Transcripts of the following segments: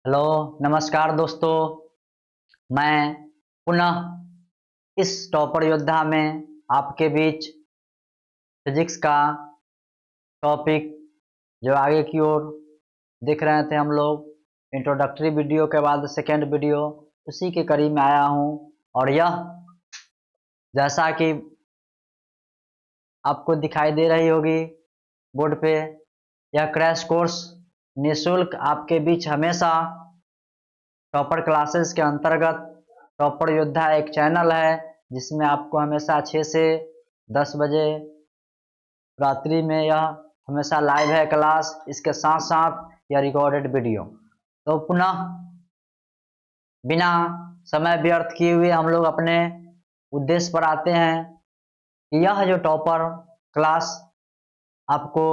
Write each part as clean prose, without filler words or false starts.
Hello, नमस्कार दोस्तों। मैं पुनः इस टॉपर योद्धा में आपके बीच फिजिक्स का टॉपिक जो आगे की ओर देख रहे थे हम लोग इंट्रोडक्टरी वीडियो के बाद सेकेंड वीडियो उसी के करीब में आया हूं। और यह जैसा कि आपको दिखाई दे रही होगी बोर्ड पे, यह क्रैश कोर्स निःशुल्क आपके बीच हमेशा टॉपर क्लासेस के अंतर्गत टॉपर योद्धा एक चैनल है जिसमें आपको हमेशा 6 से 10 बजे रात्रि में यह हमेशा लाइव है क्लास। इसके साथ साथ यह रिकॉर्डेड वीडियो। तो पुनः बिना समय व्यर्थ किए हुए हम लोग अपने उद्देश्य पर आते हैं कि यह जो टॉपर क्लास आपको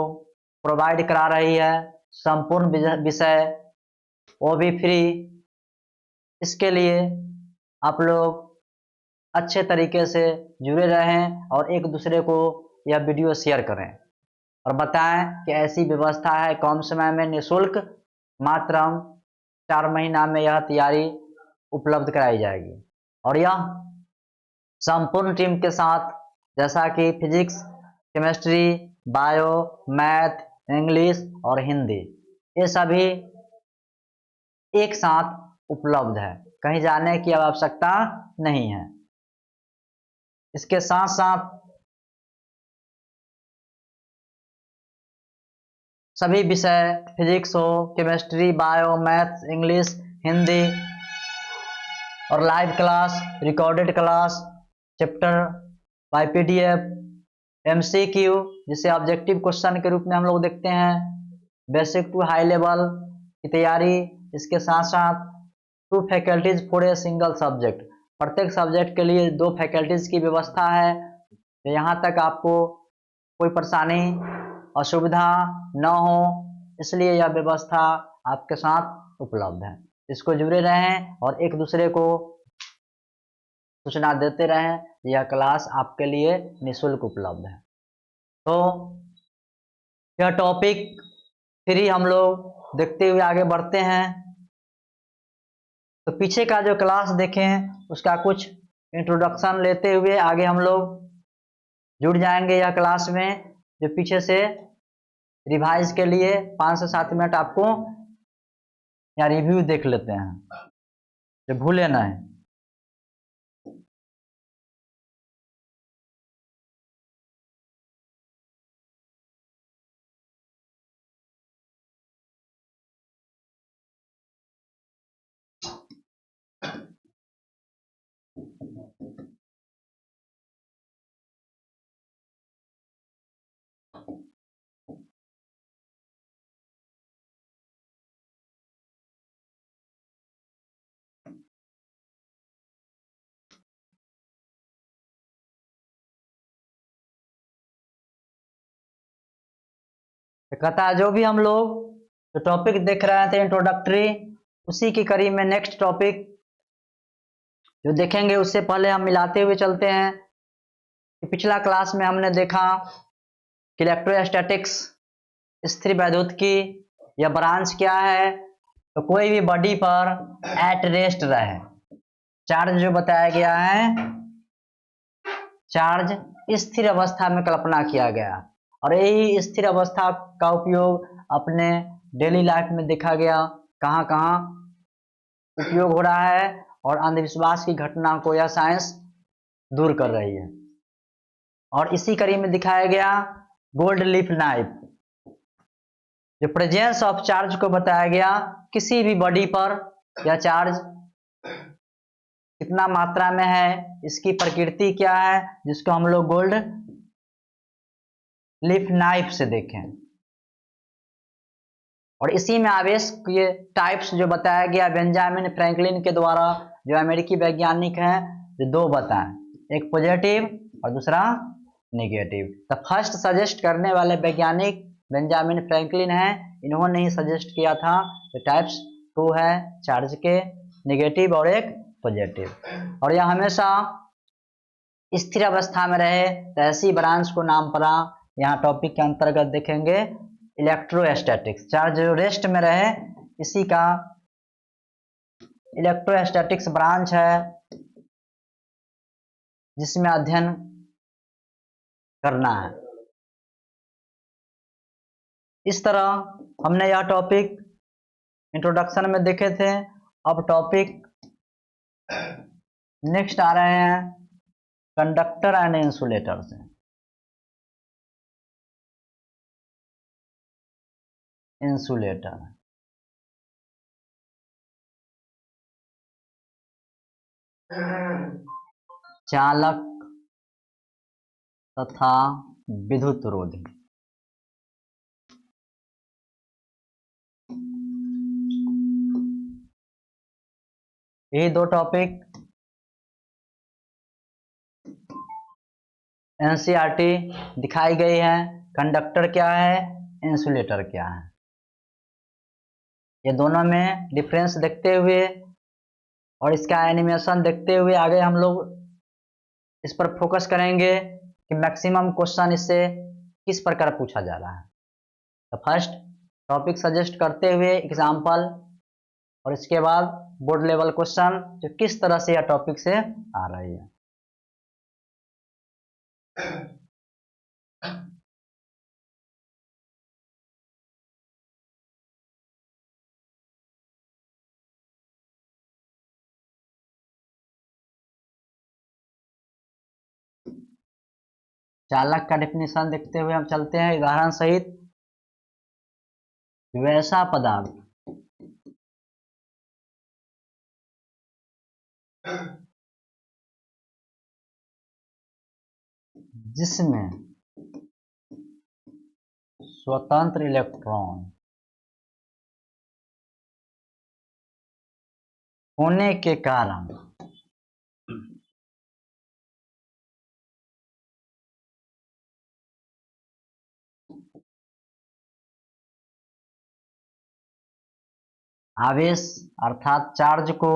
प्रोवाइड करा रही है संपूर्ण विषय वो भी फ्री। इसके लिए आप लोग अच्छे तरीके से जुड़े रहें और एक दूसरे को यह वीडियो शेयर करें और बताएं कि ऐसी व्यवस्था है कम समय में निःशुल्क मात्र 4 महीना में यह तैयारी उपलब्ध कराई जाएगी। और यह संपूर्ण टीम के साथ जैसा कि physics, chemistry, bio, math, English और हिंदी ये सभी एक साथ उपलब्ध है, कहीं जाने की आवश्यकता नहीं है। इसके साथ साथ सभी विषय फिजिक्स हो, chemistry, bio, maths, English, Hindi और live class, recorded class, chapter by PDF, MCQ जिसे ऑब्जेक्टिव क्वेश्चन के रूप में हम लोग देखते हैं, बेसिक टू हाई लेवल की तैयारी। इसके साथ साथ 2 faculties for a single subject, प्रत्येक सब्जेक्ट के लिए 2 फैकल्टीज की व्यवस्था है। तो यहाँ तक आपको कोई परेशानी असुविधा न हो, इसलिए यह व्यवस्था आपके साथ उपलब्ध है। इसको जुड़े रहें और एक दूसरे को सूचना देते रहें। यह क्लास आपके लिए निःशुल्क उपलब्ध है। तो यह टॉपिक फ्री हम लोग देखते हुए आगे बढ़ते हैं। तो पीछे का जो क्लास देखें उसका कुछ इंट्रोडक्शन लेते हुए आगे हम लोग जुड़ जाएंगे यह क्लास में। जो पीछे से रिवाइज के लिए 5 से 7 मिनट आपको या रिव्यू देख लेते हैं, जो भूले ना है। कहता है जो भी हम लोग जो टॉपिक देख रहे थे इंट्रोडक्टरी, उसी के करीब में नेक्स्ट टॉपिक जो देखेंगे उससे पहले हम मिलाते हुए चलते हैं कि पिछला क्लास में हमने देखा कि इलेक्ट्रोस्टैटिक्स स्थिर वैद्युत की यह ब्रांच क्या है। तो कोई भी बॉडी पर एट रेस्ट रहे, चार्ज जो बताया गया है, चार्ज स्थिर अवस्था में कल्पना किया गया और यही स्थिर अवस्था का उपयोग अपने डेली लाइफ में देखा गया। कहाँ कहाँ उपयोग हो रहा है और अंधविश्वास की घटना को यह साइंस दूर कर रही है। और इसी कड़ी में दिखाया गया गोल्ड लीफ नाइफ, जो प्रेजेंस ऑफ चार्ज को बताया गया। किसी भी बॉडी पर यह चार्ज कितना मात्रा में है, इसकी प्रकृति क्या है, जिसको हम लोग गोल्ड लीफ नाइफ से देखें। और इसी में आवेश के टाइप्स जो बताया गया बेंजामिन फ्रैंकलिन के द्वारा, जो अमेरिकी वैज्ञानिक हैं, जो 2 बताएं, एक पॉजिटिव और दूसरा नेगेटिव। तो फर्स्ट सजेस्ट करने वाले वैज्ञानिक बेंजामिन फ्रैंकलिन हैं। इन्होंने ही सजेस्ट किया था कि टाइप्स 2 है चार्ज के, नेगेटिव और एक पॉजिटिव। और यह हमेशा स्थिर अवस्था में रहे तो ऐसी ब्रांच को नाम पड़ा यहाँ टॉपिक के अंतर्गत देखेंगे इलेक्ट्रोस्टैटिक्स। चार्ज जो रेस्ट में रहे इसी का इलेक्ट्रोस्टैटिक्स ब्रांच है जिसमें अध्ययन करना है। इस तरह हमने यह टॉपिक इंट्रोडक्शन में देखे थे। अब टॉपिक नेक्स्ट आ रहे हैं कंडक्टर एंड इंसुलेटर से। इंसुलेटर चालक तथा विद्युत रोधी। ये दो टॉपिक एनसीईआरटी दिखाई गई है। कंडक्टर क्या है, इंसुलेटर क्या है, ये दोनों में डिफरेंस देखते हुए और इसका एनिमेशन देखते हुए आगे हम लोग इस पर फोकस करेंगे कि मैक्सिमम क्वेश्चन इससे किस प्रकार पूछा जा रहा है। तो फर्स्ट टॉपिक सजेस्ट करते हुए एग्जाम्पल और इसके बाद बोर्ड लेवल क्वेश्चन जो किस तरह से यह टॉपिक से आ रही है। चालक का डेफिनेशन देखते हुए हम चलते हैं उदाहरण सहित। वैसा पदार्थ जिसमें स्वतंत्र इलेक्ट्रॉन होने के कारण आवेश अर्थात चार्ज को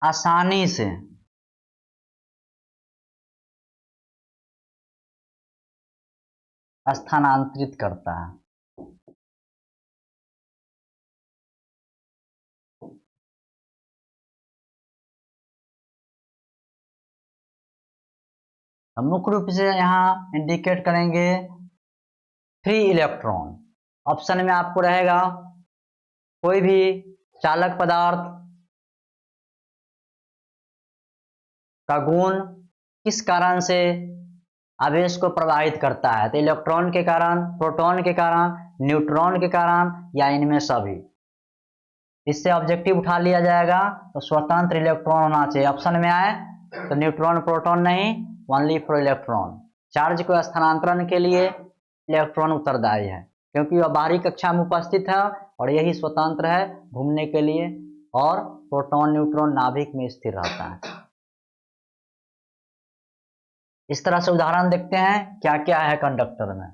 आसानी से स्थानांतरित करता है। हम मुख्य रूप से यहाँ इंडिकेट करेंगे फ्री इलेक्ट्रॉन। ऑप्शन में आपको रहेगा कोई भी चालक पदार्थ का गुण किस कारण से आवेश को प्रभावित करता है, तो इलेक्ट्रॉन के कारण, प्रोटॉन के कारण, न्यूट्रॉन के कारण या इनमें सभी। इससे ऑब्जेक्टिव उठा लिया जाएगा तो स्वतंत्र इलेक्ट्रॉन होना चाहिए। ऑप्शन में आए तो न्यूट्रॉन प्रोटॉन नहीं, ओनली फॉर इलेक्ट्रॉन। चार्ज को स्थानांतरण के लिए इलेक्ट्रॉन उत्तरदायी है क्योंकि वह बाहरी कक्षा में उपस्थित है और यही स्वतंत्र है घूमने के लिए, और प्रोटॉन न्यूट्रॉन नाभिक में स्थिर रहता है। इस तरह से उदाहरण देखते हैं क्या क्या है कंडक्टर में।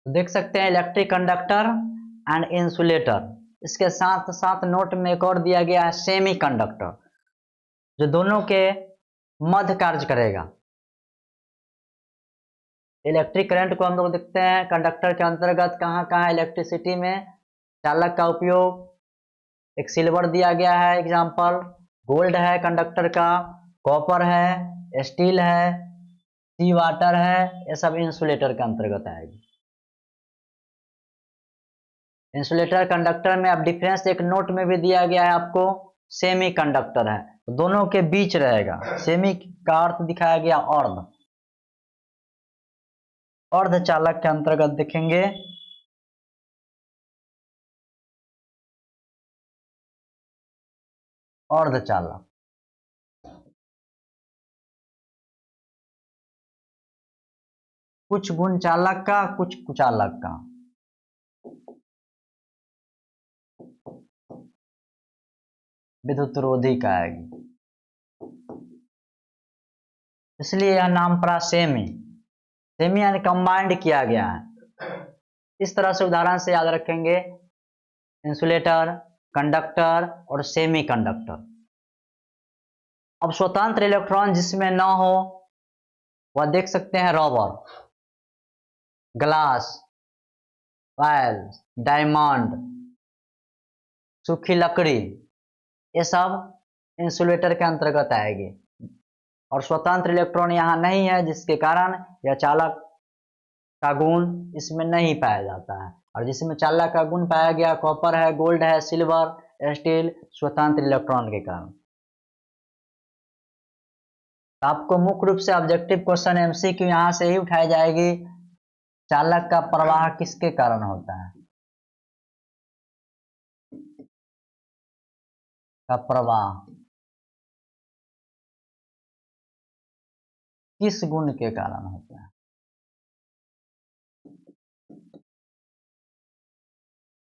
तो देख सकते हैं इलेक्ट्रिक कंडक्टर एंड इंसुलेटर। इसके साथ साथ नोट में एक और दिया गया है सेमी कंडक्टर, जो दोनों के मध्य कार्य करेगा। इलेक्ट्रिक करंट को हम लोग देखते हैं कंडक्टर के अंतर्गत कहाँ कहाँ इलेक्ट्रिसिटी में चालक का उपयोग। एक सिल्वर दिया गया है एग्जाम्पल, गोल्ड है कंडक्टर का, कॉपर है, स्टील है, सी वाटर है, ये सब इंसुलेटर के अंतर्गत आएगी। इंसुलेटर कंडक्टर में अब डिफरेंस एक नोट में भी दिया गया है आपको, सेमी कंडक्टर है तो दोनों के बीच रहेगा। सेमी का अर्थ दिखाया गया अर्ध। अर्ध चालक के अंतर्गत देखेंगे अर्ध चालक। कुछ गुण चालक का, कुछ कुचालक का। विद्युत रोधी का आएगी। इसलिए यह नाम पड़ा सेमी। सेमी यानी कंबाइंड किया गया है। इस तरह से उदाहरण से याद रखेंगे, इंसुलेटर, कंडक्टर और सेमी कंडक्टर। अब स्वतंत्र इलेक्ट्रॉन जिसमें न हो वह देख सकते हैं रबर, ग्लास, ऑयल, डायमंड, सूखी लकड़ी, ये सब इंसुलेटर के अंतर्गत आएगी। और स्वतंत्र इलेक्ट्रॉन यहाँ नहीं है, जिसके कारण यह चालक का गुण इसमें नहीं पाया जाता है। और जिसमें चालक का गुण पाया गया, कॉपर है, गोल्ड है, सिल्वर, स्टील, स्वतंत्र इलेक्ट्रॉन के कारण। आपको मुख्य रूप से ऑब्जेक्टिव क्वेश्चन एमसीक्यू यहां से ही उठाई जाएगी, चालक का प्रवाह किसके कारण होता है, का प्रवाह किस गुण के कारण होता है।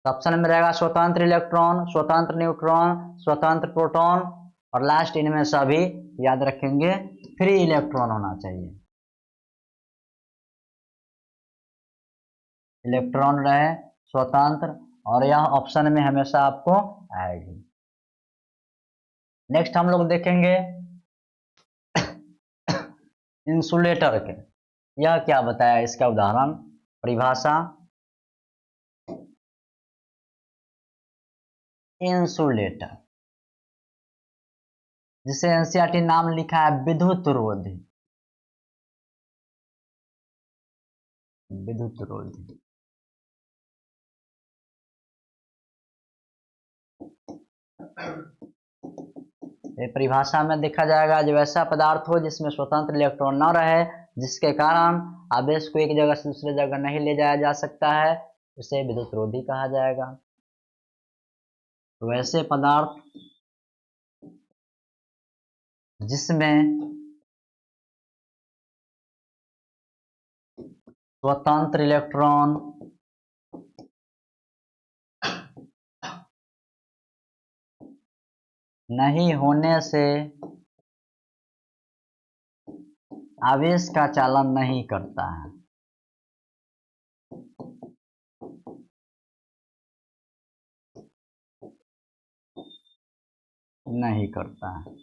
ऑप्शन में रहेगा स्वतंत्र इलेक्ट्रॉन, स्वतंत्र न्यूट्रॉन, स्वतंत्र प्रोटॉन, और लास्ट इनमें सभी याद रखेंगे फ्री इलेक्ट्रॉन होना चाहिए। इलेक्ट्रॉन रहे स्वतंत्र, और यह ऑप्शन में हमेशा आपको आएगी। नेक्स्ट हम लोग देखेंगे इंसुलेटर के। यह क्या बताया, इसका उदाहरण, परिभाषा। इंसुलेटर जिसे एनसीईआरटी नाम लिखा है विद्युत रोधी। विद्युत रोधी ये परिभाषा में देखा जाएगा, जो ऐसा पदार्थ हो जिसमें स्वतंत्र इलेक्ट्रॉन न रहे, जिसके कारण आवेश को एक जगह से दूसरे जगह नहीं ले जाया जा सकता है, उसे विद्युत रोधी कहा जाएगा। तो ऐसे पदार्थ जिसमें स्वतंत्र इलेक्ट्रॉन नहीं होने से आवेश का चालन नहीं करता है। नहीं करता है,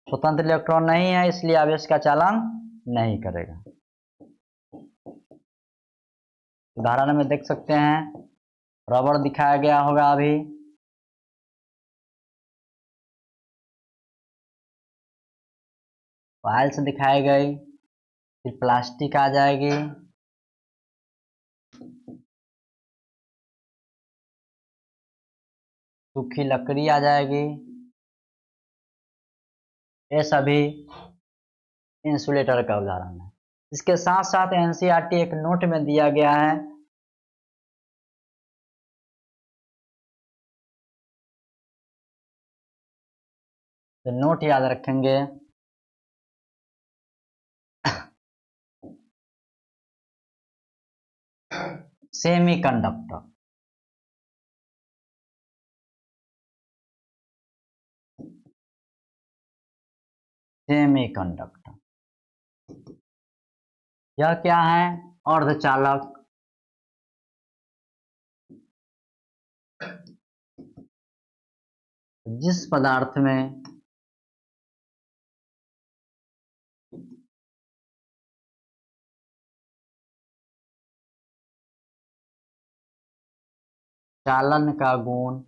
स्वतंत्र इलेक्ट्रॉन नहीं है, इसलिए आवेश का चालन नहीं करेगा। उदाहरण में देख सकते हैं, रबर दिखाया गया होगा अभी, फाइल्स दिखाई गई, फिर प्लास्टिक आ जाएगी, सूखी लकड़ी आ जाएगी। ये सभी इंसुलेटर का उदाहरण है। इसके साथ साथ एनसीईआरटी एक नोट में दिया गया है, तो नोट याद रखेंगे। सेमी कंडक्टर, सेमी कंडक्टर यह क्या है, अर्धचालक। जिस पदार्थ में चालन का गुण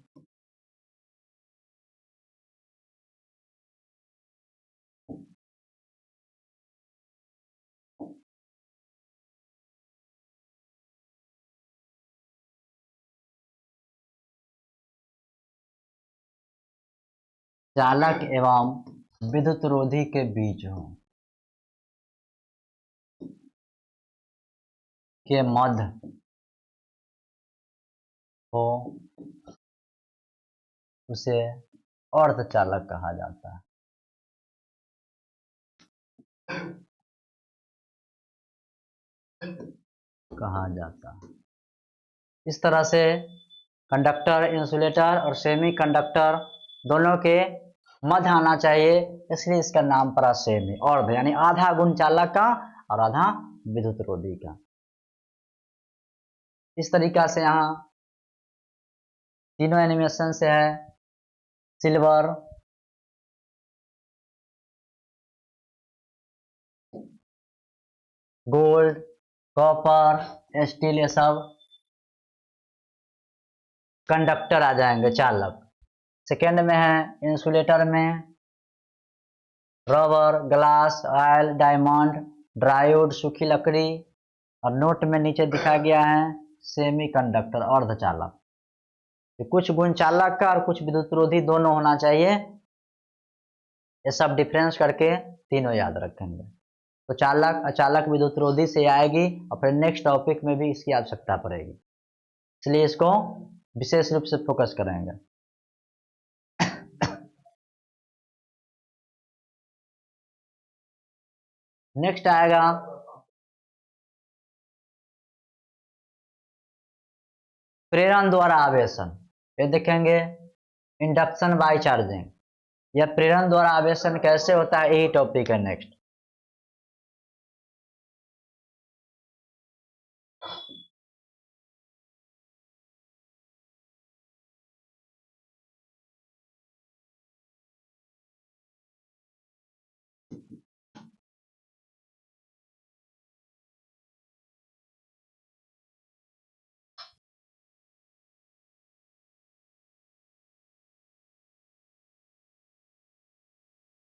चालक एवं विद्युत रोधी के बीच हो, के मध्य हो, उसे अर्धचालक कहा जाता है। कहा जाता है। इस तरह से कंडक्टर, इंसुलेटर और सेमी कंडक्टर दोनों के मध्य आना चाहिए, इसलिए इसका नाम पड़ा सेमी। अर्ध यानी आधा गुण चालक का और आधा विद्युत रोधी का। इस तरीका से यहाँ तीनों एनिमेशन से है, सिल्वर, गोल्ड, कॉपर, स्टील, ये सब कंडक्टर आ जाएंगे, चालक। सेकेंड में है इंसुलेटर में रबर, ग्लास, ऑयल, डायमंड, ड्राइवुड, सूखी लकड़ी, और नोट में नीचे दिखा गया है सेमी कंडक्टर, अर्धचालक। कुछ गुण चालक का और कुछ विद्युतरोधी दोनों होना चाहिए। ये सब डिफरेंस करके तीनों याद रखेंगे। तो चालक, अचालक, विद्युतरोधी से आएगी और फिर नेक्स्ट टॉपिक में भी इसकी आवश्यकता पड़ेगी, इसलिए इसको विशेष रूप से फोकस करेंगे। नेक्स्ट आएगा प्रेरण द्वारा आवेशन। ये देखेंगे इंडक्शन बाय चार्जिंग, या प्रेरण द्वारा आवेशन कैसे होता है, यही टॉपिक है नेक्स्ट।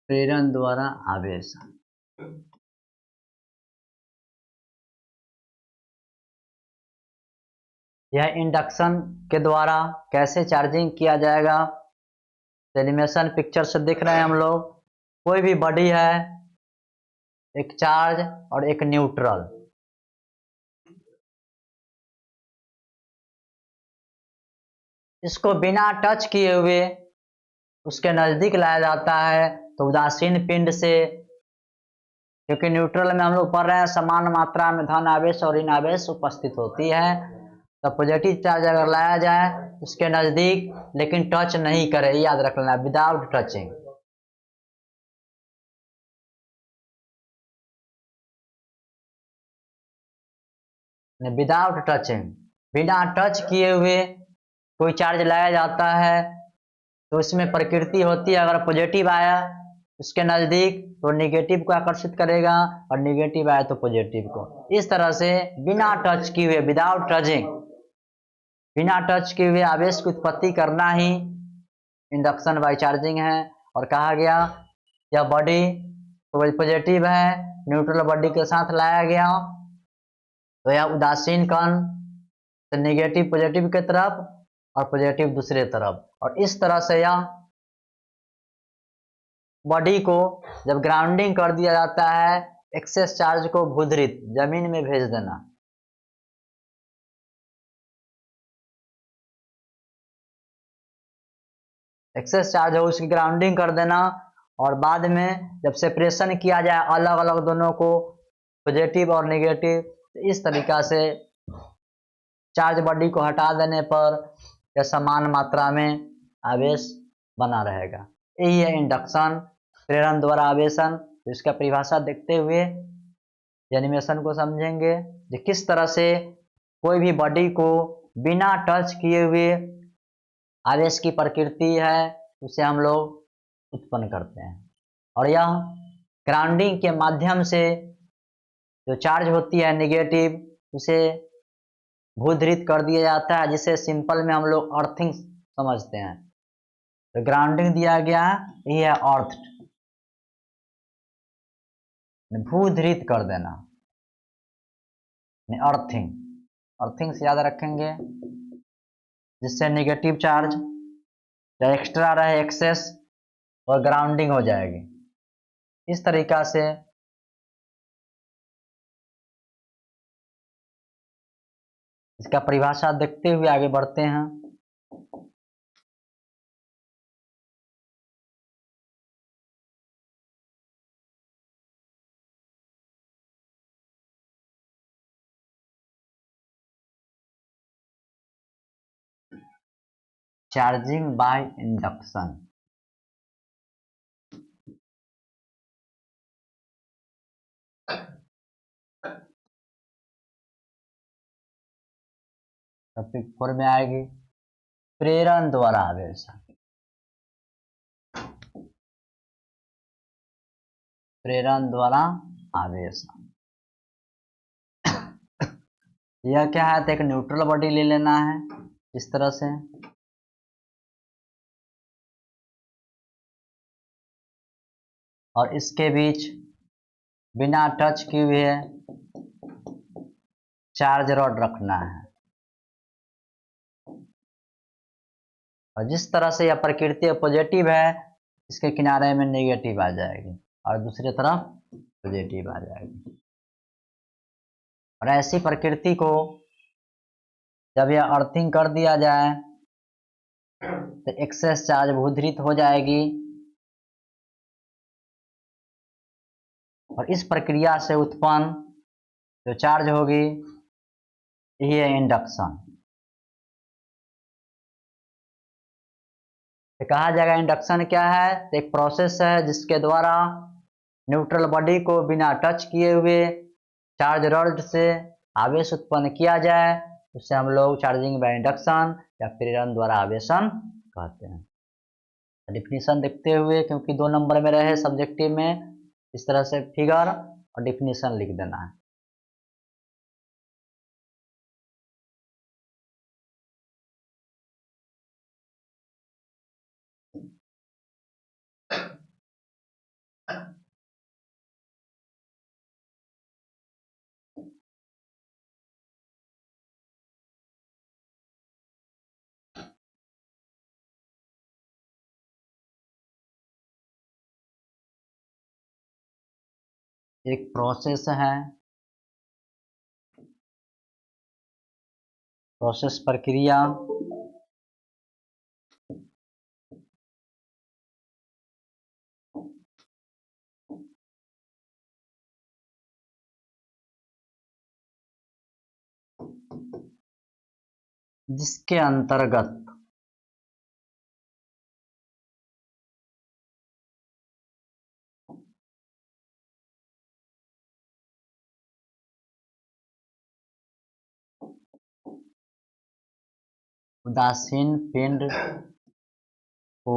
प्रेरण द्वारा आवेशन, यह इंडक्शन के द्वारा कैसे चार्जिंग किया जाएगा। एनिमेशन पिक्चर से देख रहे हैं हम लोग, कोई भी बॉडी है, एक चार्ज और एक न्यूट्रल। इसको बिना टच किए हुए उसके नजदीक लाया जाता है, तो उदासीन पिंड से, क्योंकि न्यूट्रल में हम लोग पढ़ रहे हैं समान मात्रा में धन आवेश और ऋण आवेश उपस्थित होती है, तो पॉजिटिव चार्ज अगर लाया जाए उसके नजदीक, लेकिन टच नहीं करे, याद रख लेना, विदाउट टचिंग। विदाउट टचिंग, बिना टच किए हुए कोई चार्ज लाया जाता है, तो इसमें प्रकृति होती है, अगर पॉजिटिव आया उसके नजदीक तो निगेटिव को आकर्षित करेगा, और निगेटिव आया तो पॉजिटिव को। इस तरह से बिना टच किए हुए, विदाउट टचिंग, बिना टच किए हुए आवेश की उत्पत्ति करना ही इंडक्शन बाय चार्जिंग है। और कहा गया यह बॉडी पॉजिटिव है, न्यूट्रल बॉडी के साथ लाया गया, तो यह उदासीन कण तो निगेटिव पॉजिटिव के तरफ और पॉजिटिव दूसरे तरफ, और इस तरह से यह बॉडी को जब ग्राउंडिंग कर दिया जाता है, एक्सेस चार्ज को भूधृत जमीन में भेज देना। एक्सेस चार्ज हो उसकी ग्राउंडिंग कर देना, और बाद में जब सेपरेशन किया जाए अलग अलग दोनों को, पॉजिटिव और नेगेटिव, तो इस तरीका से चार्ज बॉडी को हटा देने पर यह समान मात्रा में आवेश बना रहेगा। यही है इंडक्शन, प्रेरण द्वारा आवेशन। तो इसका परिभाषा देखते हुए एनिमेशन को समझेंगे कि किस तरह से कोई भी बॉडी को बिना टच किए हुए आवेश की प्रकृति है उसे हम लोग उत्पन्न करते हैं, और यह ग्राउंडिंग के माध्यम से जो चार्ज होती है नेगेटिव, उसे भूधृत कर दिया जाता है, जिसे सिंपल में हम लोग अर्थिंग समझते हैं। तो ग्राउंडिंग दिया गया है, ये है अर्थ, भूधृत कर देना, अर्थिंग। अर्थिंग से याद रखेंगे, जिससे नेगेटिव चार्ज या एक्स्ट्रा रहे एक्सेस, और ग्राउंडिंग हो जाएगी। इस तरीका से इसका परिभाषा देखते हुए आगे बढ़ते हैं। Charging by induction. टॉपिक 4 में आएगी प्रेरण द्वारा आवेशन। प्रेरण द्वारा आवेशन यह क्या है, तो एक न्यूट्रल बॉडी ले लेना है इस तरह से, और इसके बीच बिना टच किए हुए चार्ज रॉड रखना है। और जिस तरह से यह प्रकृति पॉजिटिव है, इसके किनारे में नेगेटिव आ जाएगी और दूसरी तरफ पॉजिटिव आ जाएगी। और ऐसी प्रकृति को जब यह अर्थिंग कर दिया जाए तो एक्सेस चार्ज भूधृत हो जाएगी, और इस प्रक्रिया से उत्पन्न जो चार्ज होगी यही है इंडक्शन। तो कहा जाएगा इंडक्शन क्या है, तो एक प्रोसेस है जिसके द्वारा न्यूट्रल बॉडी को बिना टच किए हुए चार्ज रॉड से आवेश उत्पन्न किया जाए, उसे हम लोग चार्जिंग बाय इंडक्शन या प्रेरण द्वारा आवेशन कहते हैं। डिफिनीशन देखते हुए, क्योंकि 2 नंबर में रहे सब्जेक्टिव में, इस तरह से फिगर और डिफिनीशन लिख देना है। एक प्रोसेस है, प्रोसेस प्रक्रिया जिसके अंतर्गत उदासीन पिंड को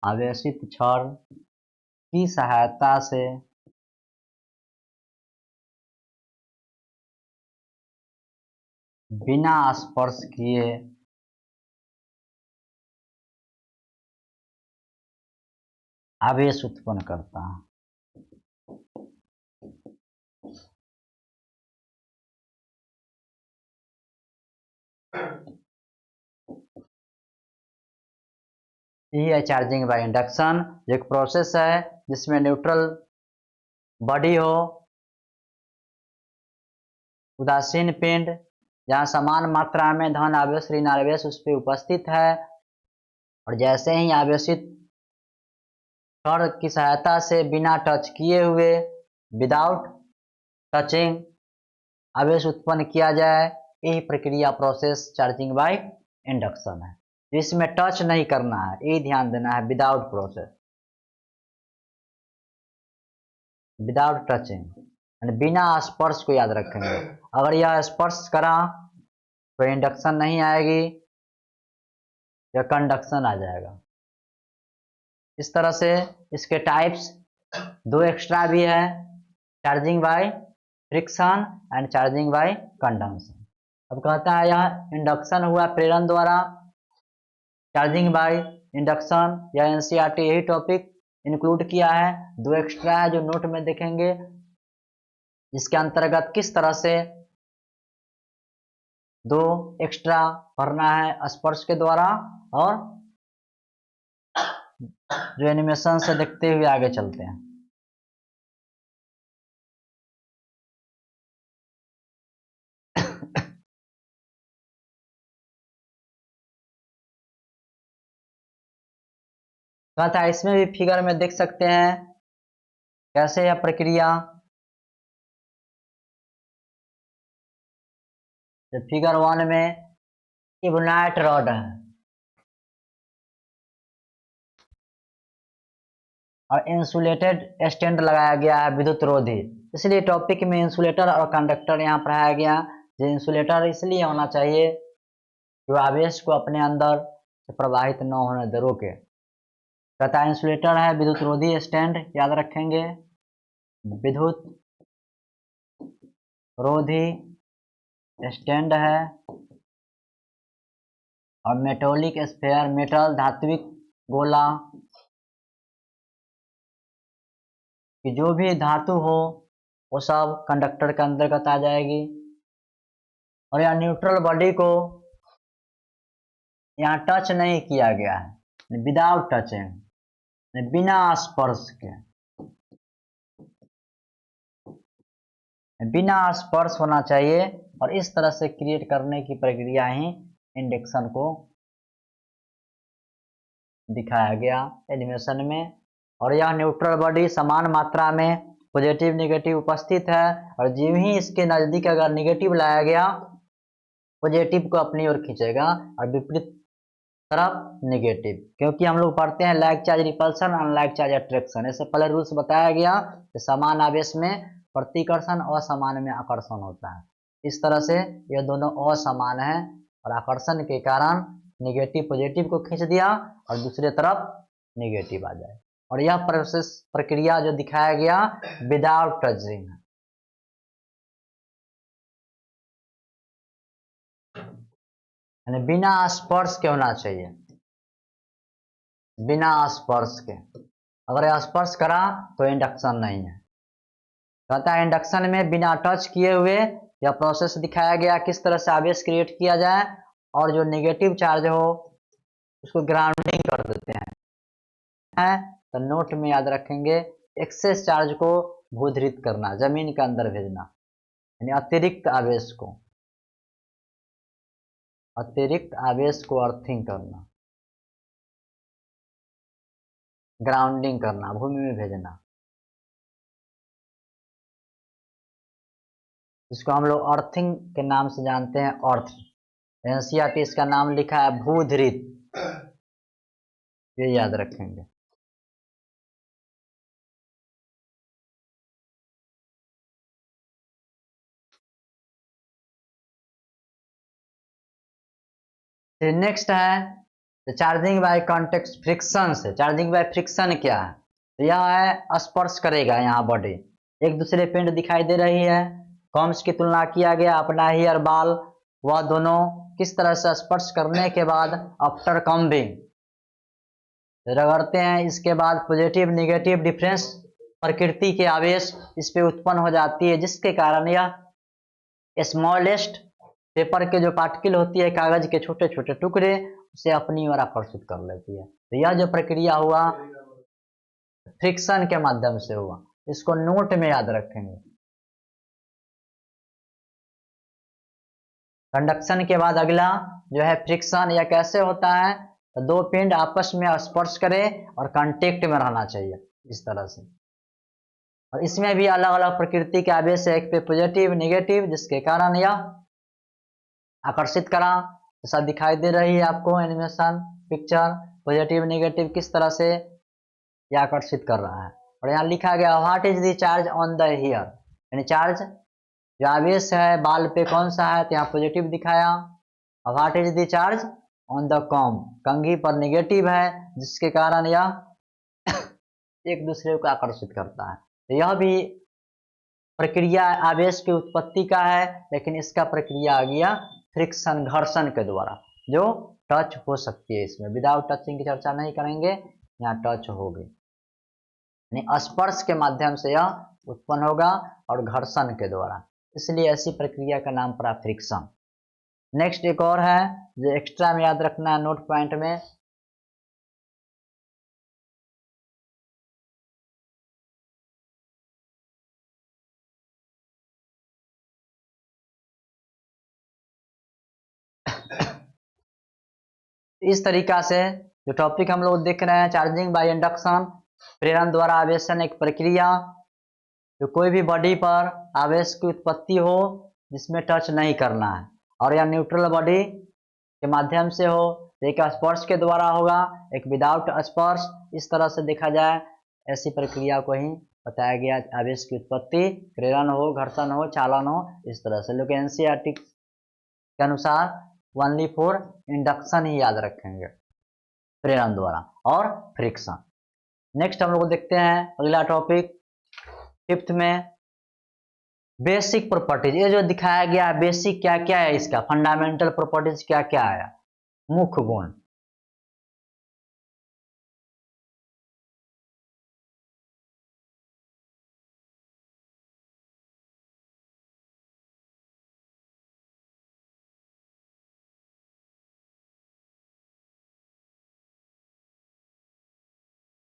आवेशित छड़ की सहायता से बिना स्पर्श किए आवेश उत्पन्न करता है। यही है चार्जिंग बाय इंडक्शन। एक प्रोसेस है जिसमें न्यूट्रल बॉडी हो, उदासीन पिंड जहाँ समान मात्रा में धन आवेश ऋण आवेश उस पर उपस्थित है, और जैसे ही आवेशित छड़ की सहायता से बिना टच किए हुए, विदाउट टचिंग, आवेश उत्पन्न किया जाए, यही प्रक्रिया प्रोसेस चार्जिंग बाय इंडक्शन है। इसमें टच नहीं करना है, यही ध्यान देना है, विदाउट प्रोसेस, विदाउट टचिंग, बिना स्पर्श को याद रखेंगे। अगर यह स्पर्श करा तो इंडक्शन नहीं आएगी, या कंडक्शन आ जाएगा। इस तरह से इसके टाइप्स 2 एक्स्ट्रा भी है, charging by friction and charging by conduction. अब कहता है यह इंडक्शन हुआ प्रेरण द्वारा, चार्जिंग बाय इंडक्शन या एनसीईआरटी यही टॉपिक इंक्लूड किया है। 2 एक्स्ट्रा है जो नोट में देखेंगे, इसके अंतर्गत किस तरह से 2 एक्स्ट्रा भरना है स्पर्श के द्वारा, और जो एनिमेशन से देखते हुए आगे चलते हैं। कहता है इसमें भी फिगर में देख सकते हैं कैसे यह प्रक्रिया। फिगर 1 में इबोनाइट रॉड है, और इंसुलेटेड स्टैंड लगाया गया है विद्युत रोधी। इसलिए टॉपिक में इंसुलेटर और कंडक्टर यहाँ पढ़ाया गया। जो इंसुलेटर इसलिए होना चाहिए कि आवेश को अपने अंदर से प्रवाहित न होने दे, रोके। कहता है इंसुलेटर है विद्युत रोधी स्टैंड, याद रखेंगे, विद्युत रोधी स्टैंड है। और मेटोलिक स्फेयर, मेटल धात्विक गोला, कि जो भी धातु हो वो सब कंडक्टर के अंतर्गत आ जाएगी। और यहाँ न्यूट्रल बॉडी को यहाँ टच नहीं किया गया है, विदाउट टचिंग, बिना स्पर्श के, बिना स्पर्श होना चाहिए। और इस तरह से क्रिएट करने की प्रक्रिया ही इंडक्शन को दिखाया गया एनिमेशन में। और यह न्यूट्रल बॉडी समान मात्रा में पॉजिटिव निगेटिव उपस्थित है, और जो ही इसके नजदीक अगर निगेटिव लाया गया, पॉजिटिव को अपनी ओर खींचेगा और विपरीत तरफ निगेटिव। क्योंकि हम लोग पढ़ते हैं like charge repulsion, unlike charge attraction. इससे पहले रूल्स बताया गया कि समान आवेश में प्रतिकर्षण, असमान में आकर्षण होता है। इस तरह से ये दोनों असमान है, और आकर्षण के कारण निगेटिव पॉजिटिव को खींच दिया और दूसरे तरफ निगेटिव आ जाए। और यह प्रोसेस प्रक्रिया जो दिखाया गया विदाउट टचिंग, यानी बिना स्पर्श के होना चाहिए, बिना स्पर्श के। अगर स्पर्श करा तो इंडक्शन नहीं है। कहता है इंडक्शन में बिना टच किए हुए यह प्रोसेस दिखाया गया किस तरह से आवेश क्रिएट किया जाए, और जो नेगेटिव चार्ज हो उसको ग्राउंडिंग कर देते हैं। तो नोट में याद रखेंगे, एक्सेस चार्ज को भूधृत करना, जमीन के अंदर भेजना, यानी अतिरिक्त आवेश को, अतिरिक्त आवेश को अर्थिंग करना, ग्राउंडिंग करना, भूमि में भेजना। इसको हम लोग अर्थिंग के नाम से जानते हैं, अर्थ। एनसीईआरटी इसका नाम लिखा है भूधृत, ये याद रखेंगे। नेक्स्ट है चार्जिंग बाय कॉन्टेक्ट फ्रिक्शन से। चार्जिंग बाय फ्रिक्शन क्या है? तो यह है स्पर्श करेगा, यहाँ बॉडी एक दूसरे पिंड दिखाई दे रही है, कॉम्स की तुलना किया गया अपना हेयर बाल, वह दोनों किस तरह से स्पर्श करने के बाद आफ्टर कॉम्बिंग रगड़ते हैं, इसके बाद पॉजिटिव निगेटिव डिफरेंस प्रकृति के आवेश इस पे उत्पन्न हो जाती है, जिसके कारण यह स्मॉलेस्ट पेपर के जो पार्टिकल होती है, कागज के छोटे छोटे टुकड़े, उसे अपनी ओर आकर्षित कर लेती है। तो यह जो प्रक्रिया हुआ फ्रिक्शन के माध्यम से हुआ, इसको नोट में याद रखेंगे। कंडक्शन के बाद अगला जो है फ्रिक्शन, यह कैसे होता है? तो दो पिंड आपस में स्पर्श करें और कांटेक्ट में रहना चाहिए इस तरह से। और इसमें भी अलग अलग प्रकृति के आवेश है, एक पे पॉजिटिव निगेटिव, जिसके कारण यह आकर्षित करा। ऐसा दिखाई दे रही है आपको एनिमेशन पिक्चर, पॉजिटिव निगेटिव किस तरह से यह आकर्षित कर रहा है। और यहाँ लिखा गया what is the charge on the hair, यानी चार्ज जो आवेश है बाल पे कौन सा है, तो यहाँ पॉजिटिव दिखाया। और what is the charge on the com, कंघी पर निगेटिव है, जिसके कारण यह एक दूसरे को आकर्षित करता है। तो यह भी प्रक्रिया आवेश की उत्पत्ति का है, लेकिन इसका प्रक्रिया आ गया फ्रिक्शन, घर्षण के द्वारा, जो टच हो सकती है। इसमें विदाउट टचिंग की चर्चा नहीं करेंगे, यहाँ टच होगी, यानी स्पर्श के माध्यम से यह उत्पन्न होगा और घर्षण के द्वारा, इसलिए ऐसी प्रक्रिया का नाम पड़ा फ्रिक्शन। नेक्स्ट एक और है जो एक्स्ट्रा में याद रखना है नोट पॉइंट में, इस तरीका से जो टॉपिक हम लोग देख रहे हैं चार्जिंग बाय इंडक्शन, प्रेरण द्वारा आवेशन एक प्रक्रिया, जो कोई भी बॉडी पर आवेश की उत्पत्ति हो जिसमें टच नहीं करना है, और या न्यूट्रल बॉडी के माध्यम से हो, एक स्पर्श के द्वारा होगा, एक विदाउट स्पर्श। इस तरह से देखा जाए ऐसी प्रक्रिया को ही बताया गया आवेश की उत्पत्ति, प्रेरण हो, घर्षण हो, चालन हो, इस तरह से। लोग एनसीईआरटी के अनुसार ओनली फॉर इंडक्शन ही याद रखेंगे, प्रेरण द्वारा और फ्रिक्शन। नेक्स्ट हम लोग देखते हैं अगला टॉपिक 5th में बेसिक प्रॉपर्टीज। ये जो दिखाया गया है बेसिक क्या क्या है, इसका फंडामेंटल प्रॉपर्टीज क्या क्या है, मुख्य गुण।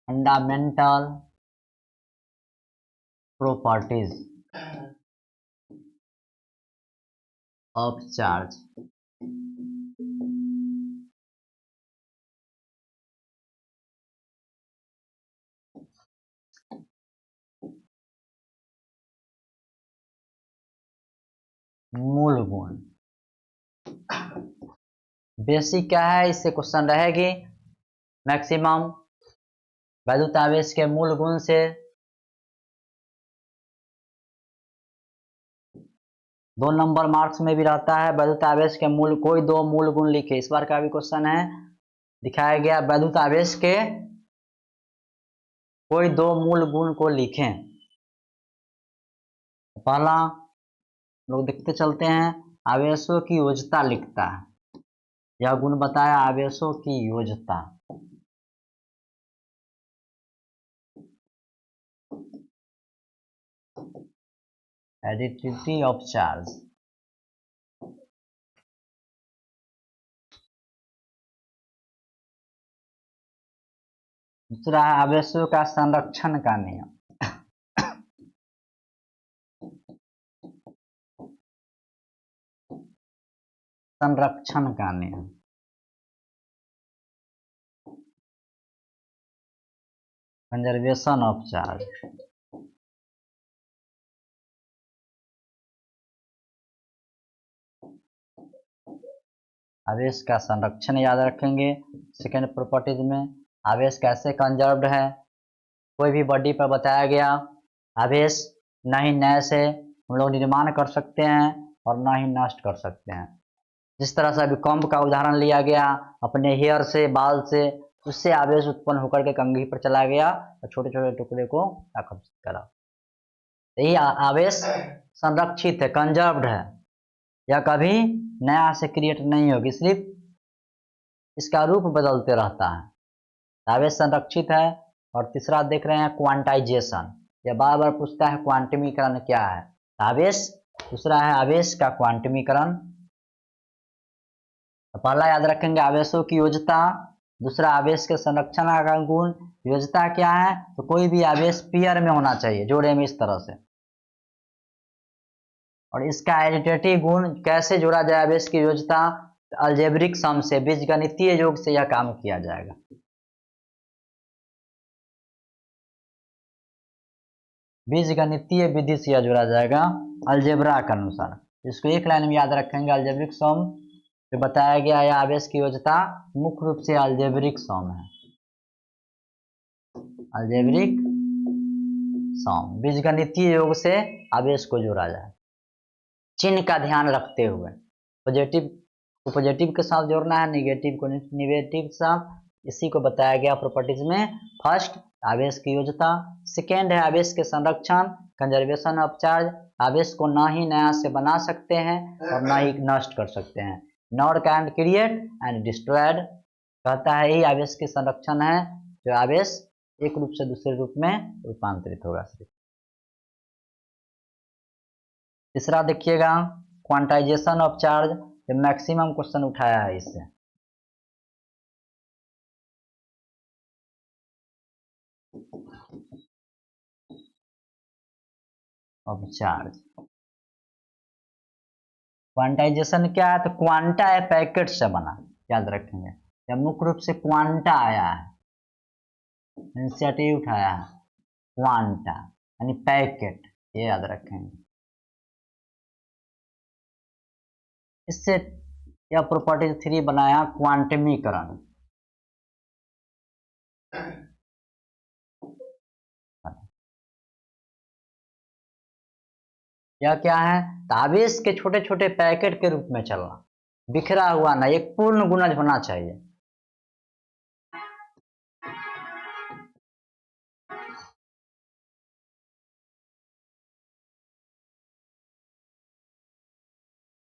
Fundamental properties of charge. मूल गुण। बेसिक क्या है, इससे क्वेश्चन रहेगी। मैक्सिमम वैद्युत आवेश के मूल गुण से 2 नंबर मार्क्स में भी रहता है। वैद्युत आवेश के मूल, कोई 2 मूल गुण लिखे, इस बार का भी क्वेश्चन है। दिखाया गया वैद्युत आवेश के कोई 2 मूल गुण को लिखें। पहला लोग देखते चलते हैं, आवेशों की योज्यता लिखता है। यह गुण बताया आवेशों की योज्यता। Additivity of charge. दूसरा है आवेशों का संरक्षण का नियम। संरक्षण का नियम। Conservation of charge. आवेश का संरक्षण याद रखेंगे। सेकेंड प्रॉपर्टीज में आवेश कैसे कंजर्व्ड है, कोई भी बॉडी पर बताया गया आवेश न ही नए से हम लोग निर्माण कर सकते हैं और न ही नष्ट कर सकते हैं। जिस तरह से अभी कॉम्ब का उदाहरण लिया गया, अपने हेयर से, बाल से, उससे आवेश उत्पन्न होकर के कंघी पर चला गया और छोटे छोटे टुकड़े को आकर्षित करा। यही आवेश संरक्षित है, कंजर्व्ड है, या कभी नया से क्रिएट नहीं होगी, सिर्फ इसका रूप बदलते रहता है। आवेश संरक्षित है। और तीसरा देख रहे हैं क्वांटाइजेशन। यह बार बार पूछता है क्वांटमीकरण क्या है, आवेश। दूसरा है आवेश का क्वांटमीकरण। तो पहला याद रखेंगे आवेशों की योज्यता, दूसरा आवेश के संरक्षण का गुण। योज्यता क्या है, तो कोई भी आवेश पेयर में होना चाहिए, जोड़े में, इस तरह से। और इसका एडिटिविटी गुण कैसे जोड़ा जाए आवेश की योज्यता, अलजेब्रिक सम से, बीजगणितीय योग से यह काम किया जाएगा। बीजगणितीय विधि से यह जोड़ा जाएगा अलजेब्रा के अनुसार। इसको एक लाइन में याद रखेंगे, अलजेब्रिक सम जो बताया गया है आवेश की योज्यता मुख्य रूप से अलजेब्रिक सम है। अलजेब्रिक सम, बीजगणितीय योग से आवेश को जोड़ा जाए, चिन्ह का ध्यान रखते हुए। पॉजिटिव के साथ जोड़ना है, निगेटिव को निगेटिव के साथ। इसी को बताया गया प्रॉपर्टीज में। फर्स्ट आवेश की योज्यता, सेकेंड है आवेश के संरक्षण, कंजर्वेशन ऑफ चार्ज। आवेश को न ही नया से बना सकते हैं और न ही नष्ट कर सकते हैं। Not can create and destroyed, कहता है यही आवेश के संरक्षण है, जो आवेश एक रूप से दूसरे रूप में रूपांतरित होगा। तीसरा देखिएगा quantization of charge, maximum question उठाया है इससे। ऑफ चार्ज क्वांटाइजेशन क्या है, तो क्वांटा है पैकेट से बना, याद रखेंगे। या मुख्य रूप से क्वांटा आया है, इनिशिएटिव उठाया है, क्वांटा यानी पैकेट, ये याद रखेंगे। इससे यह प्रॉपर्टी 3 बनाया क्वांटमीकरण। यह क्या है? तो आवेश के छोटे छोटे पैकेट के रूप में चलना, बिखरा हुआ ना, एक पूर्ण गुणज होना चाहिए।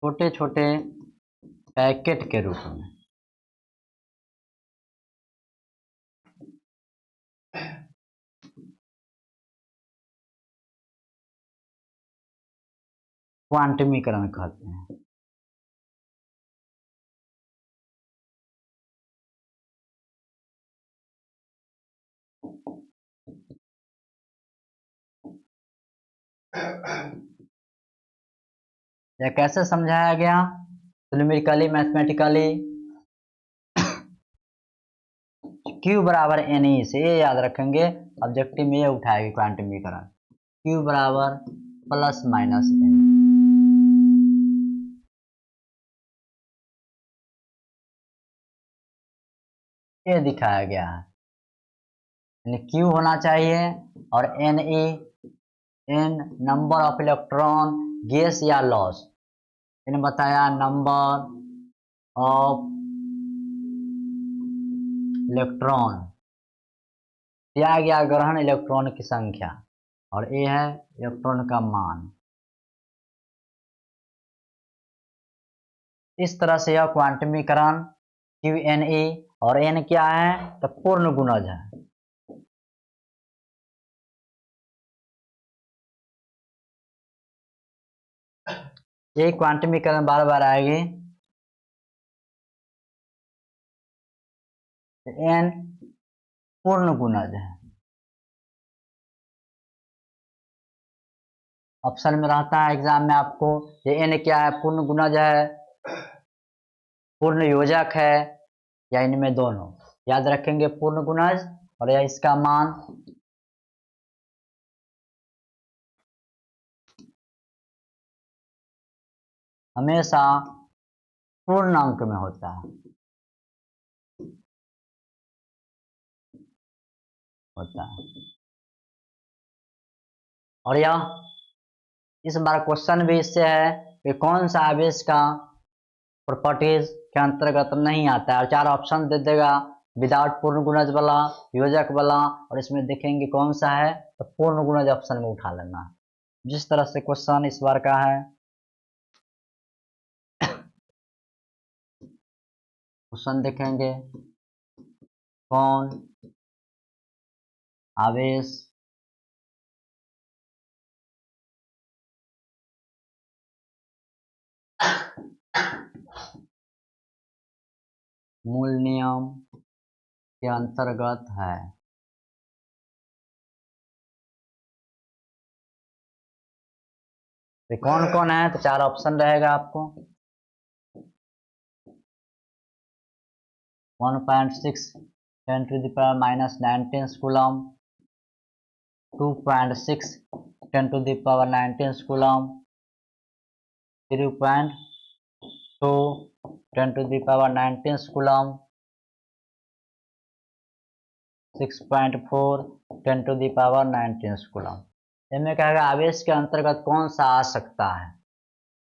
छोटे छोटे पैकेट के रूप में। क्वांटमीकरण कहते हैं। यह कैसे समझाया गया? Numerically, mathematically. Q बराबर NE से, ये याद रखेंगे, ऑब्जेक्टिव में ये उठाएगी क्वांटमीकरण। Q बराबर प्लस माइनस N। ये दिखाया गया है, यानी Q होना चाहिए और Ne, N number of electron gas या लॉस, इन्हें बताया नंबर ऑफ इलेक्ट्रॉन, दिया गया ग्रहण इलेक्ट्रॉन की संख्या, और ये है इलेक्ट्रॉन का मान। इस तरह से यह क्वांटमीकरण QNE, और N क्या है? तो पूर्ण गुणज है। ये क्वांटमीकरण बार बार आएगी। N पूर्ण गुणज है। ऑप्शन में रहता है एग्जाम में आपको, ये N क्या है? पूर्ण गुणज है, पूर्ण योजक है, या इनमें दोनों। याद रखेंगे पूर्ण गुणज, और यह इसका मान। हमेशा पूर्ण अंक में होता है, और यह इस बार क्वेश्चन भी इससे है कि कौन सा आवेश का प्रॉपर्टीज के अंतर्गत नहीं आता है, और 4 ऑप्शन दे देगा, विदाउट पूर्ण गुणज वाला, योजक वाला, और इसमें देखेंगे कौन सा है, तो पूर्ण गुणज ऑप्शन में उठा लेना है। जिस तरह से क्वेश्चन इस बार का है, क्वेश्चन देखेंगे, कौन आवेश मूल नियम के अंतर्गत है। तो कौन कौन है? तो 4 ऑप्शन रहेगा आपको। 1.6 10⁻⁹ कूलम, 2.6 10⁻⁹ कूलम, 3.2 10⁻⁹ कूलम, 6.4 10⁻⁹ कूलम। इनमें कहेगा आवेश के अंतर्गत कौन सा आ सकता है?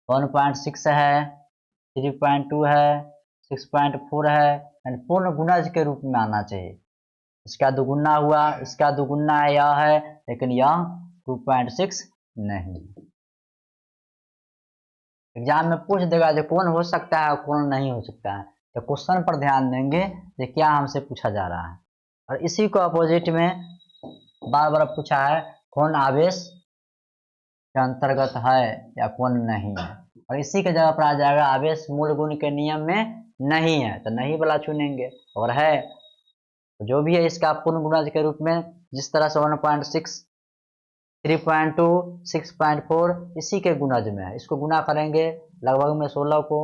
1.6 है, 3.2 है, 6.4 है, यानी पूर्ण गुणज के रूप में आना चाहिए। इसका दुगुना हुआ, इसका दुगुना यह है, लेकिन यह 2.6 नहीं। एग्जाम में पूछ देगा जो कौन हो सकता है और कौन नहीं हो सकता है, तो क्वेश्चन पर ध्यान देंगे कि क्या हमसे पूछा जा रहा है। और इसी को अपोजिट में बार बार पूछा है, कौन आवेश के अंतर्गत है या कौन नहीं है, और इसी के जगह पर आ जाएगा आवेश मूल गुण के नियम में नहीं है, तो नहीं वाला चुनेंगे, और है तो जो भी है इसका पूर्ण गुणज के रूप में, जिस तरह से 1.6 3.2 6.4 इसी के गुणज में है। इसको गुना करेंगे लगभग में 16 को,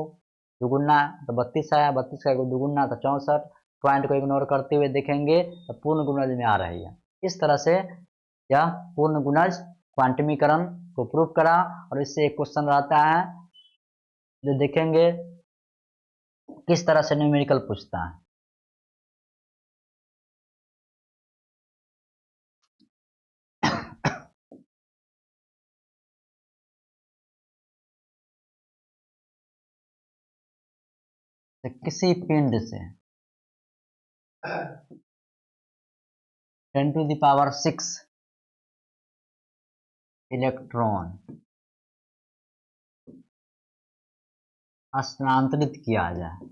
दुगुना तो 32 आया, 32 का दुगुना तो 64, पॉइंट को इग्नोर करते हुए देखेंगे तो पूर्ण गुणज में आ रही है। इस तरह से यह पूर्ण गुणज क्वांटमीकरण को प्रूव करा। और इससे एक क्वेश्चन रहता है जो देखेंगे किस तरह से न्यूमेरिकल पूछता है। तो किसी पिंड से 10⁶ इलेक्ट्रॉन स्थानांतरित किया जाए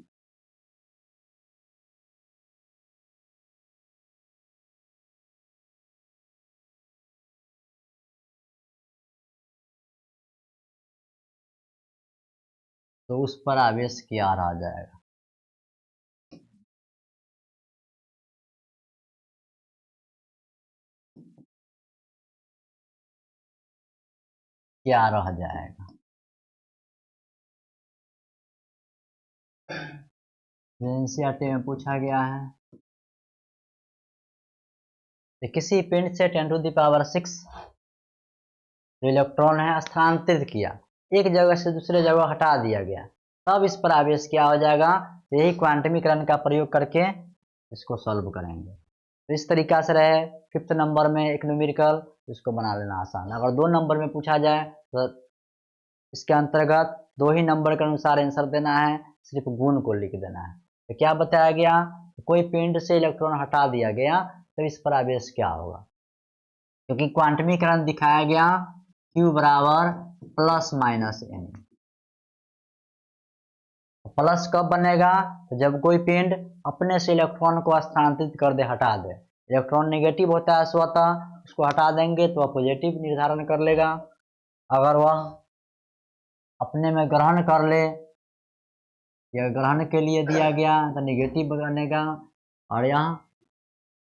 तो उस पर आवेश क्या रह जाएगा। क्या रह जाएगा। एनसीईआरटी में पूछा गया है। तो किसी पिंड से 10⁶ जो इलेक्ट्रॉन है स्थानांतरित किया, एक जगह से दूसरे जगह हटा दिया गया, तब इस पर आवेश क्या हो जाएगा। तो यही क्वांटमीकरण का प्रयोग करके इसको सॉल्व करेंगे। तो इस तरीका से रहे 5th नंबर में एक न्यूमेरिकल, इसको बना लेना आसान। अगर 2 नंबर में पूछा जाए तो इसके अंतर्गत 2 ही नंबर के अनुसार आंसर देना है, सिर्फ गुण को लिख देना है। तो क्या बताया गया, कोई पिंड से इलेक्ट्रॉन हटा दिया गया तो इस पर आवेश क्या होगा। क्योंकि क्वांटमीकरण दिखाया गया Q बराबर ±n। प्लस कब बनेगा, तो जब कोई पिंड अपने से इलेक्ट्रॉन को स्थानांतरित कर दे, हटा दे। इलेक्ट्रॉन नेगेटिव होता है स्वतः, उसको हटा देंगे तो वह पॉजिटिव निर्धारण कर लेगा। अगर वह अपने में ग्रहण कर ले या ग्रहण के लिए दिया गया तो नेगेटिव बनेगा, और यह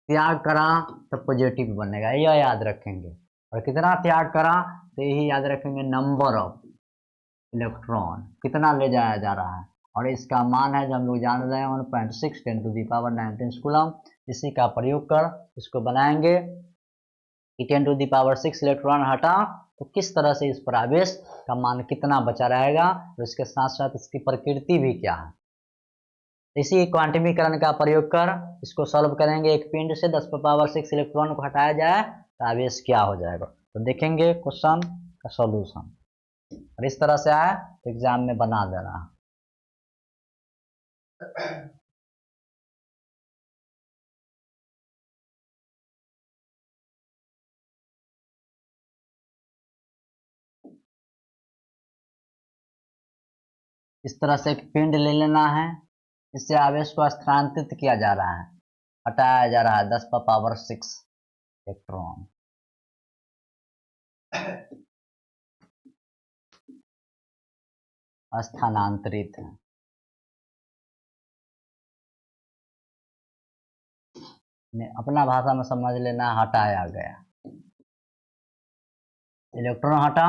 त्याग करा तो पॉजिटिव बनेगा। यह याद रखेंगे। और कितना त्याग करा तो यही याद रखेंगे, नंबर ऑफ इलेक्ट्रॉन कितना ले जाया जा रहा है, और इसका मान है जो हम लोग जान रहे हैं 1.6 10⁻19 कूलम। इसी का प्रयोग कर इसको बनाएंगे कि 10⁻6 इलेक्ट्रॉन हटा तो किस तरह से इस पर आवेश का मान कितना बचा रहेगा, और इसके साथ साथ इसकी प्रकृति भी क्या है। इसी क्वांटमीकरण का प्रयोग कर इसको सॉल्व करेंगे। एक पिंड से 10⁻6 इलेक्ट्रॉन को हटाया जाए तो आवेश क्या हो जाएगा। तो देखेंगे क्वेश्चन का सॉल्यूशन, और इस तरह से आए तो एग्जाम में बना देना। इस तरह से एक पिंड ले लेना है, इससे आवेश को स्थानांतरित किया जा रहा है, हटाया जा रहा है 10⁻6 इलेक्ट्रॉन। स्थानांतरित है। अपना भाषा में समझ लेना, हटाया गया। इलेक्ट्रॉन हटा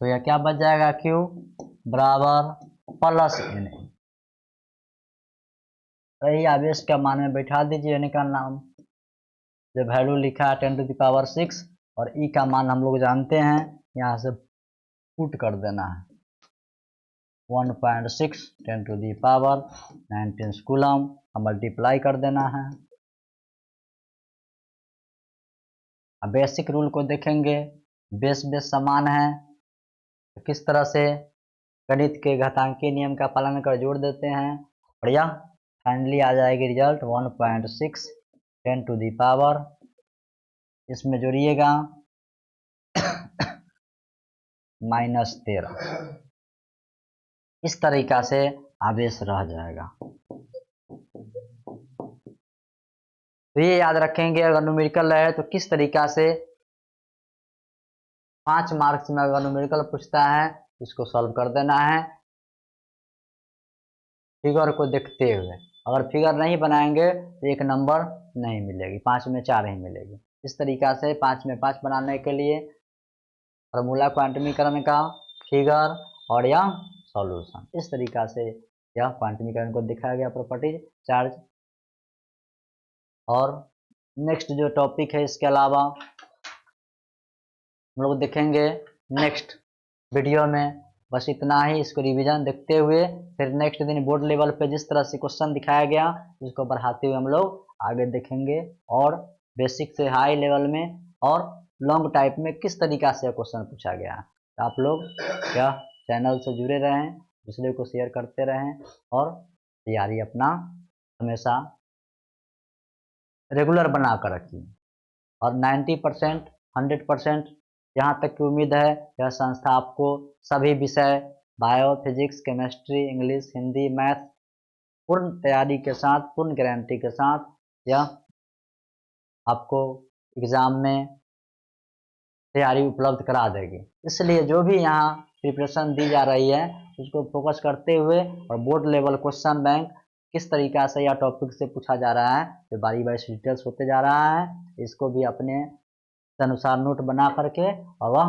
तो यह क्या बच जाएगा, Q बराबर +n। यही आवेश का मान में बैठा दीजिए, n का नाम जो वैल्यू लिखा है 10⁻6, और E का मान हम लोग जानते हैं, यहाँ से पुट कर देना है 1.6 10⁻19 कूलम, मल्टीप्लाई कर देना है। अब बेसिक रूल को देखेंगे, बेस समान है तो किस तरह से गणित के घातांकीय नियम का पालन कर जोड़ देते हैं, और यह फाइनली आ जाएगी रिजल्ट 1.6 10⁻, इसमें जोड़िएगा -13। इस तरीका से आवेश रह जाएगा। तो ये याद रखेंगे, अगर न्यूमेरिकल रहे तो किस तरीका से 5 मार्क्स में अगर न्यूमेरिकल पूछता है इसको सॉल्व कर देना है फिगर को देखते हुए। अगर फिगर नहीं बनाएंगे तो 1 नंबर नहीं मिलेगी, 5 में 4 ही मिलेगी। इस तरीका से 5 में 5 बनाने के लिए फॉर्मूला क्वांटमीकरण का, फिगर और यह सॉल्यूशन, इस तरीका से यह क्वांटमीकरण को दिखाया गया, प्रॉपर्टीज, चार्ज। और नेक्स्ट जो टॉपिक है इसके अलावा हम लोग देखेंगे नेक्स्ट वीडियो में, बस इतना ही। इसको रिवीजन देखते हुए फिर नेक्स्ट दिन बोर्ड लेवल पे जिस तरह से क्वेश्चन दिखाया गया उसको बढ़ाते हुए हम लोग आगे देखेंगे, और बेसिक से हाई लेवल में और लॉन्ग टाइप में किस तरीका से क्वेश्चन पूछा गया। तो आप लोग क्या चैनल से जुड़े रहें, दूसरे को शेयर करते रहें, और तैयारी अपना हमेशा रेगुलर बना कर रखिए। और 90% 100% यहाँ तक की उम्मीद है यह संस्था आपको सभी विषय bio, physics, chemistry, English, Hindi, math पूर्ण तैयारी के साथ, पूर्ण गारंटी के साथ यह आपको एग्ज़ाम में तैयारी उपलब्ध करा देगी। इसलिए जो भी यहाँ प्रिपरेशन दी जा रही है उसको फोकस करते हुए और बोर्ड लेवल क्वेश्चन बैंक किस तरीका से या टॉपिक से पूछा जा रहा है, तो बारी बारी से डिटेल्स होते जा रहा है, इसको भी अपने अनुसार नोट बना करके और वह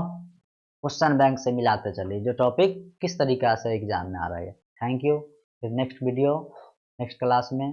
क्वेश्चन बैंक से मिलाते चलिए जो टॉपिक किस तरीका से एग्जाम में आ रहा है। Thank you. फिर नेक्स्ट वीडियो नेक्स्ट क्लास में